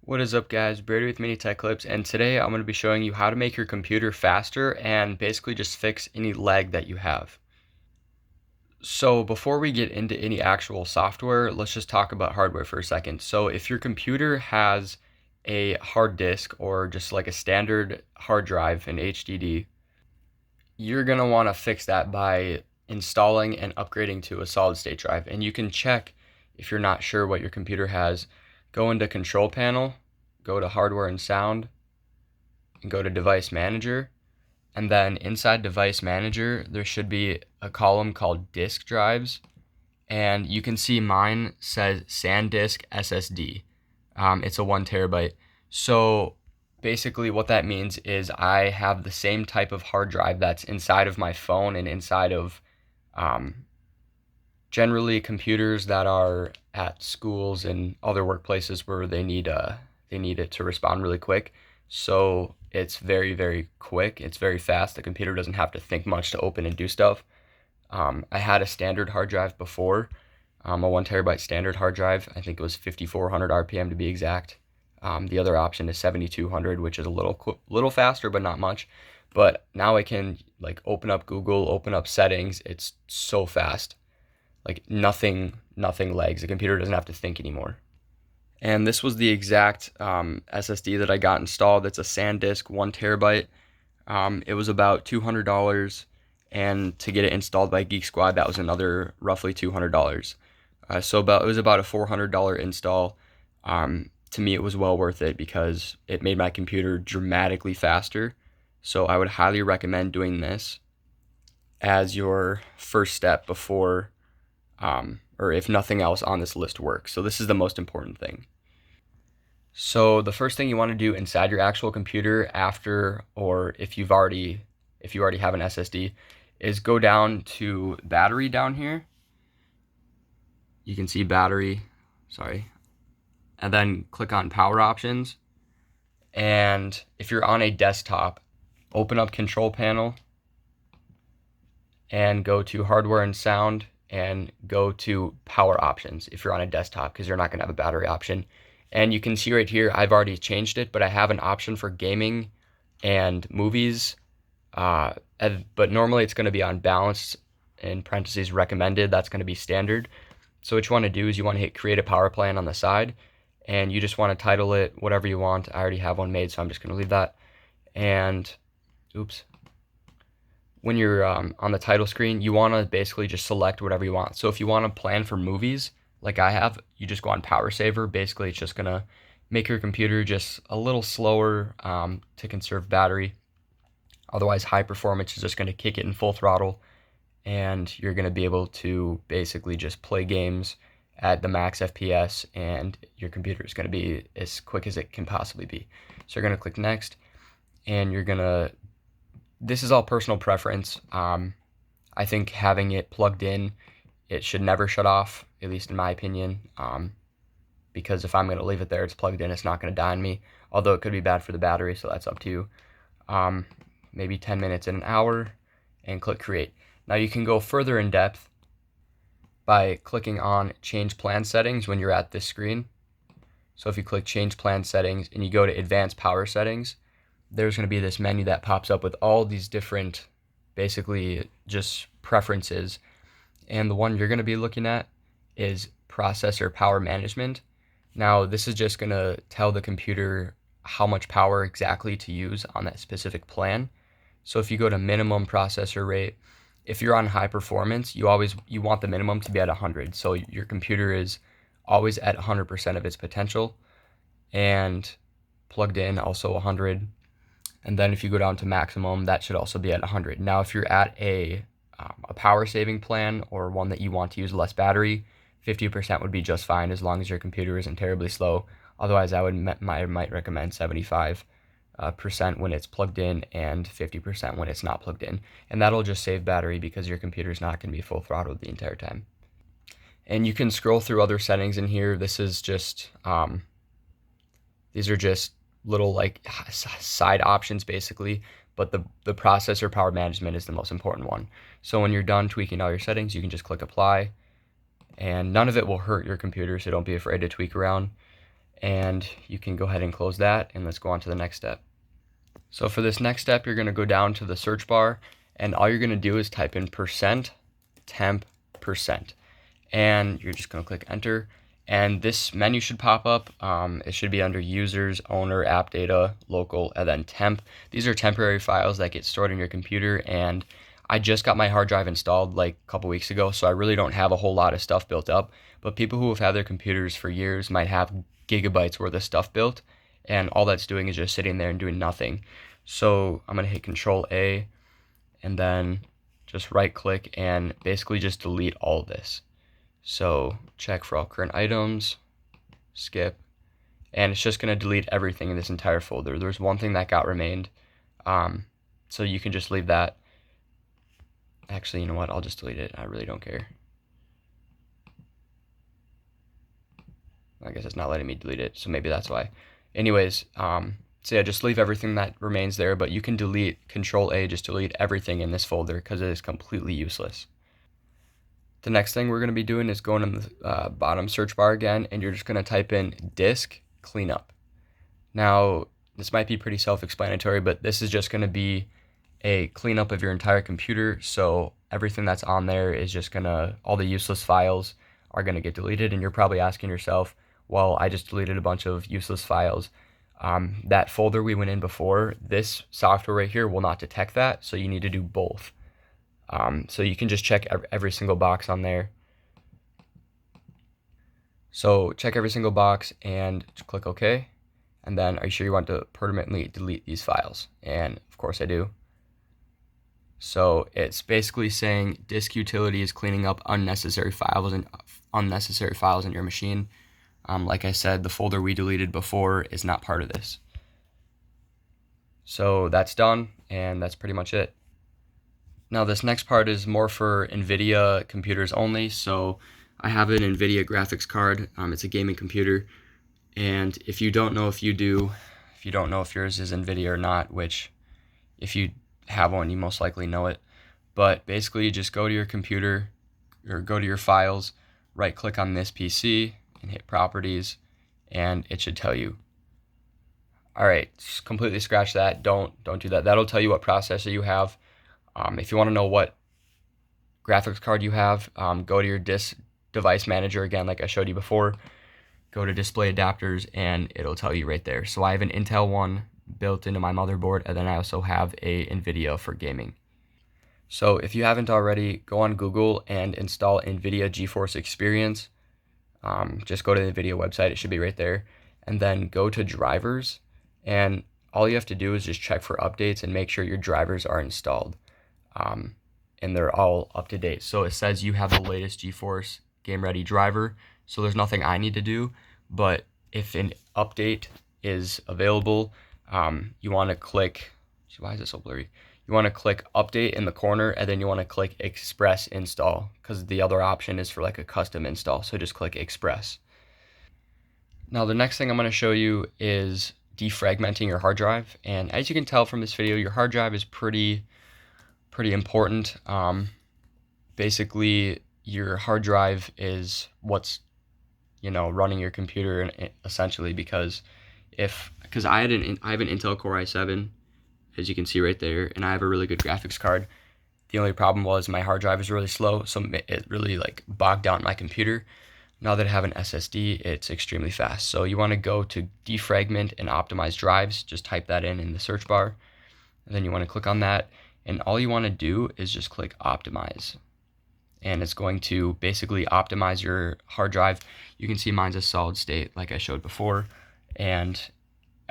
What is up, guys? Brady with Mini Tech Clips, and today I'm going to be showing you how to make your computer faster and basically just fix any lag that you have. So before we get into any actual software, let's just talk about hardware for a second. So if your computer has a hard disk or just like a standard hard drive, an HDD, you're going to want to fix that by installing and upgrading to a solid state drive. And you can check if you're not sure what your computer has. Go into Control Panel, go to Hardware and Sound, and go to Device Manager. And then inside Device Manager, there should be a column called Disk Drives. And you can see mine says SanDisk SSD. It's a 1 terabyte. So basically what that means is I have the same type of hard drive that's inside of my phone and inside of generally computers that are at schools and other workplaces where they need it to respond really quick. So it's very, very quick. It's very fast. The computer doesn't have to think much to open and do stuff. I had a standard hard drive before, a 1 terabyte standard hard drive. I think it was 5,400 RPM to be exact. The other option is 7,200, which is a little faster, but not much. But now I can like open up Google, open up settings. It's so fast. Like nothing lags. The computer doesn't have to think anymore. And this was the exact SSD that I got installed. It's a SanDisk 1 terabyte. It was about $200, and to get it installed by Geek Squad, that was another roughly $200. So it was about a $400 install. To me, it was well worth it because it made my computer dramatically faster. So I would highly recommend doing this as your first step before, or if nothing else on this list works. So this is the most important thing. So the first thing you want to do inside your actual computer after, or if you already have an SSD, is go down to battery down here. You can see battery, and then click on power options. And if you're on a desktop, open up Control Panel and go to Hardware and Sound and go to power options if you're on a desktop, because you're not going to have a battery option. And you can see right here, I've already changed it, but I have an option for gaming and movies. But normally it's going to be on balanced, in parentheses recommended. That's going to be standard. So what you want to do is you want to hit create a power plan on the side, and you just want to title it whatever you want. I already have one made, so I'm just going to leave that. And when you're on the title screen, you want to basically just select whatever you want. So if you want to plan for movies, like I have, you just go on power saver. Basically, it's just going to make your computer just a little slower to conserve battery. Otherwise, high performance is just going to kick it in full throttle, and you're going to be able to basically just play games at the max FPS, and your computer is going to be as quick as it can possibly be. So you're going to click next, and you're going to, this is all personal preference. I think having it plugged in, it should never shut off, at least in my opinion, because if I'm going to leave it there, it's plugged in, it's not going to die on me, although it could be bad for the battery, so that's up to you. Maybe 10 minutes in an hour, and click create. Now you can go further in depth by clicking on change plan settings when you're at this screen. So if you click change plan settings and you go to advanced power settings, there's going to be this menu that pops up with all these different, basically just preferences. And the one you're going to be looking at is processor power management. Now this is just going to tell the computer how much power exactly to use on that specific plan. So if you go to minimum processor rate, if you're on high performance, you want the minimum to be at 100. So your computer is always at 100% of its potential, and plugged in also 100. And then if you go down to maximum, that should also be at 100. Now if you're at a power saving plan or one that you want to use less battery, 50% would be just fine as long as your computer isn't terribly slow. Otherwise, I might recommend 75% when it's plugged in and 50% when it's not plugged in. And that'll just save battery because your computer's not going to be full throttled the entire time. And you can scroll through other settings in here. This is just, these are just little like side options basically, but the processor power management is the most important one. So when you're done tweaking all your settings, you can just click apply, and none of it will hurt your computer, so don't be afraid to tweak around. and you can go ahead and close that, and let's go on to the next step. So for this next step, you're going to go down to the search bar, and all you're going to do is type in %temp%, and you're just going to click enter, and this menu should pop up. It should be under users, owner, app data, local, and then temp. These are temporary files that get stored in your computer, and I just got my hard drive installed like a couple weeks ago, so I really don't have a whole lot of stuff built up, but people who have had their computers for years might have gigabytes worth of stuff built, and all that's doing is just sitting there and doing nothing. So I'm going to hit Control A, and then just right click and basically just delete all of this. So check for all current items, skip, and it's just going to delete everything in this entire folder. There's one thing that got remained, so you can just leave that. Actually, you know what? I'll just delete it. I really don't care. I guess it's not letting me delete it, so maybe that's why. Anyways, so yeah, just leave everything that remains there, but you can delete, Control A, just delete everything in this folder because it is completely useless. The next thing we're going to be doing is going in the bottom search bar again, and you're just going to type in disk cleanup. Now, this might be pretty self-explanatory, but this is just going to be a cleanup of your entire computer. So everything that's on there is just all the useless files are going to get deleted, and you're probably asking yourself, well, I just deleted a bunch of useless files. That folder we went in before, this software right here will not detect that, so you need to do both. So you can just check every single box on there. So check every single box and click OK. And then, are you sure you want to permanently delete these files? And of course I do. So it's basically saying disk utility is cleaning up unnecessary files in your machine. Like I said, the folder we deleted before is not part of this. So that's done, and that's pretty much it. Now this next part is more for Nvidia computers only. So I have an Nvidia graphics card. It's a gaming computer, and if you don't know if yours is Nvidia or not, which if you have one, you most likely know it. But basically, you just go to your computer or go to your files, right click on this PC and hit properties, and it should tell you. All right, completely scratch that. Don't do that. That'll tell you what processor you have. If you want to know what graphics card you have, go to your device manager again, like I showed you before. Go to display adapters, and it'll tell you right there. So I have an Intel one built into my motherboard, and then I also have a Nvidia for gaming. So if you haven't already, go on Google and install Nvidia GeForce Experience. Just go to the Nvidia website, it should be right there, and then go to drivers, and all you have to do is just check for updates and make sure your drivers are installed, and they're all up to date. So it says you have the latest GeForce Game Ready driver, so there's nothing I need to do, but if an update is available, you want to click, why is it so blurry? You want to click update in the corner, and then you want to click express install, because the other option is for like a custom install, so just click express. Now the next thing I'm going to show you is defragmenting your hard drive, and as you can tell from this video, your hard drive is pretty important. Basically your hard drive is what's running your computer, essentially, because I have an Intel Core i7, as you can see right there, and I have a really good graphics card. The only problem was my hard drive is really slow, so it really bogged down my computer. Now that I have an SSD, it's extremely fast. So you want to go to defragment and optimize drives. Just type that in the search bar, and then you want to click on that, and all you want to do is just click optimize, and it's going to basically optimize your hard drive. You can see mine's a solid state like I showed before, and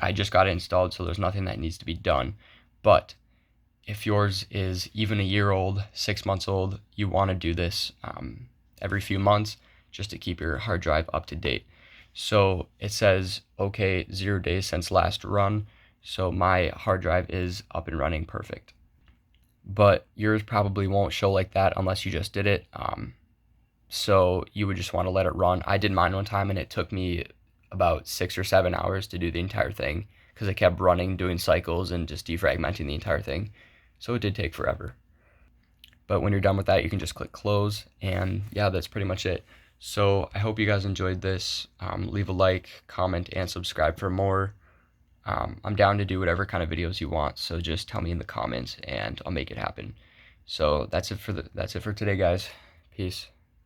I just got it installed, so there's nothing that needs to be done. But if yours is even a year old, 6 months old, you want to do this every few months just to keep your hard drive up to date. So it says, okay, 0 days since last run. So my hard drive is up and running perfect. But yours probably won't show like that unless you just did it. So you would just want to let it run. I did mine one time, and it took me about 6 or 7 hours to do the entire thing, because it kept running, doing cycles, and just defragmenting the entire thing. So it did take forever. But when you're done with that, you can just click close, and yeah, that's pretty much it. So I hope you guys enjoyed this. Leave a like, comment, and subscribe for more. I'm down to do whatever kind of videos you want, so just tell me in the comments and I'll make it happen. So that's it for today, guys. Peace.